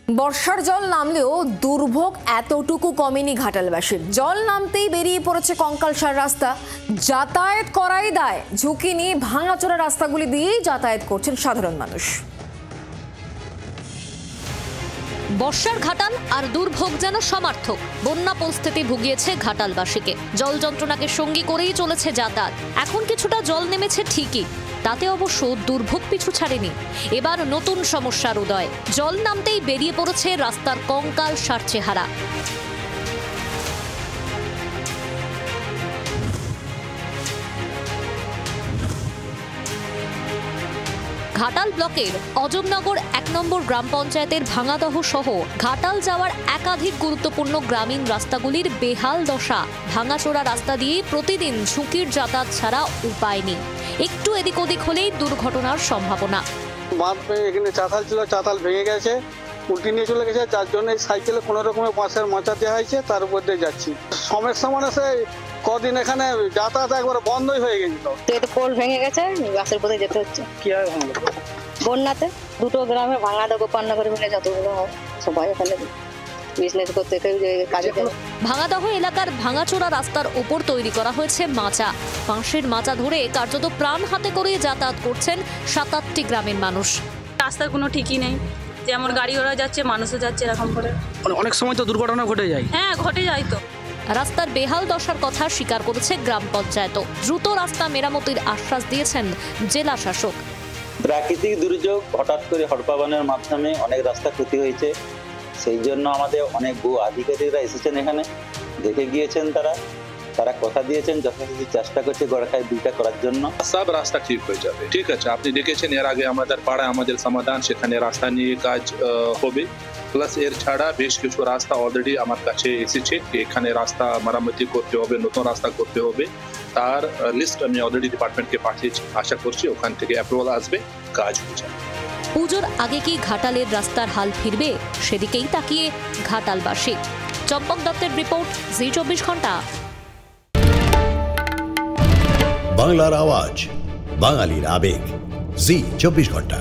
বর্ষার জল নামলেও দুর্ভোগ এতটুকু কমেনি ঘাটালবাসীর। জল নামতেই বেরিয়ে পড়েছে কঙ্কালসার রাস্তা। যাতায়াত করাই দায়। ঝুঁকি নিয়ে ভাঙাচোরা রাস্তাগুলি দিয়েই যাতায়াত করছেন সাধারণ মানুষ। বর্ষার ঘাটাল আর দুর্ভোগ যেন সমার্থক। বন্যা পরিস্থিতি ভুগিয়েছে ঘাটালবাসীকে। জল যন্ত্রণাকে সঙ্গী করেই চলেছে যাতায়াত। এখন কিছুটা জল নেমেছে ঠিকই, তাতে অবশ্য দুর্ভোগ পিছু ছাড়েনি। এবার নতুন সমস্যার উদয়। জল নামতেই বেরিয়ে পড়েছে রাস্তার কঙ্কাল সার চেহারা। ঘাটাল ব্লকের অজমনগর ১ নম্বর গ্রাম পঞ্চায়েতের ভাঙাদহ সহ ঘাটাল যাওয়ার একাধিক গুরুত্বপূর্ণ গ্রামীণ রাস্তাগুলির বেহাল দশা। ভাঙাচোরা রাস্তা দিয়ে প্রতিদিন ঝুঁকির যাতায়াত ছাড়া উপায় নেই। একটু এদিক ওদিক হলেই দুর্ঘটনার সম্ভাবনা। বাঁধ এখানে চাতাল ছিল, চাতাল ভেঙে গেছে, উল্টি নিয়ে চলে গেছে, যার জন্য সাইকেলে কোনো রকমের বাঁশের মাচা দেওয়া হয়েছে, তার উপর দিয়ে যাচ্ছি। সমস্যা মানে কদিন এখানে যাতায়াত একবার বন্ধই হয়ে গেছিল। তো পোল ভেঙে গেছে, বাসের পথে যেতে হচ্ছে। কিভাবে ভাঙলো? বন্যাতে দুটো গ্রামে ভাঙাদহ পান্নাগড় মিলে যতগুলো হয় সবাই এখানে বিজনেস করতে কাজে। ভাঙাদহ এলাকার ভাঙাচোরা রাস্তার উপর তৈরি করা হয়েছে মাচা। বাঁশের মাচা ধরে কার্যত প্রাণ হাতে করে যাতায়াত করছেন ৭-৮টি গ্রামের মানুষ। রাস্তার কোনো ঠিকই নেই, যেমন গাড়ি ঘোড়া যাচ্ছে মানুষও যাচ্ছে এরকম করে। অনেক সময় তো দুর্ঘটনা ঘটে যায়। হ্যাঁ, ঘটে যায় তো। রাস্তার বেহাল দশার কথা স্বীকার করেছে গ্রাম পঞ্চায়েত। দ্রুত রাস্তা মেরামতির আশ্বাস দিয়েছেন জেলা শাসক। প্রাকৃতিক দুর্যোগ হঠাৎ করে হড়পাবানের মাধ্যমে অনেক রাস্তা ক্ষতি হয়েছে। সেই জন্য আমাদের অনেক ভূ আধিকারিকরা এসেছেন, এখানে দেখে গিয়েছেন। তারা কথা দিয়েছেন যথাযথ চেষ্টা করছে গড়খায় দুইটা করার জন্য। সব রাস্তা ঠিক হয়ে যাবে। ঠিক আছে, আপনি দেখেছেন এর আগে আমাদের পাড়ায় আমাদের সমাধান, সেখানে রাস্তা নিয়ে কাজ হবে। প্লাস এর ছাড়া বেশ কিছু রাস্তা অলরেডি আমার কাছে এসেছে, এখানে রাস্তা মেরামতি করতে হবে, নতুন রাস্তা করতে হবে। তার লিস্ট আমি অলরেডি ডিপার্টমেন্টকে পাঠিয়েছি। আশা করছি ওখান থেকে অ্যাপ্রুভাল আসবে, কাজ হয়ে যাবে। পুজোর আগে কি ঘাটালের রাস্তার হাল ফিরবে, সেদিকেই তাকিয়ে ঘাটালবাসী। চম্পক দত্তের রিপোর্ট, জি ২৪ ঘন্টা। বাংলার আওয়াজ, বাঙালির আবেগ, জি ২৪ ঘন্টা।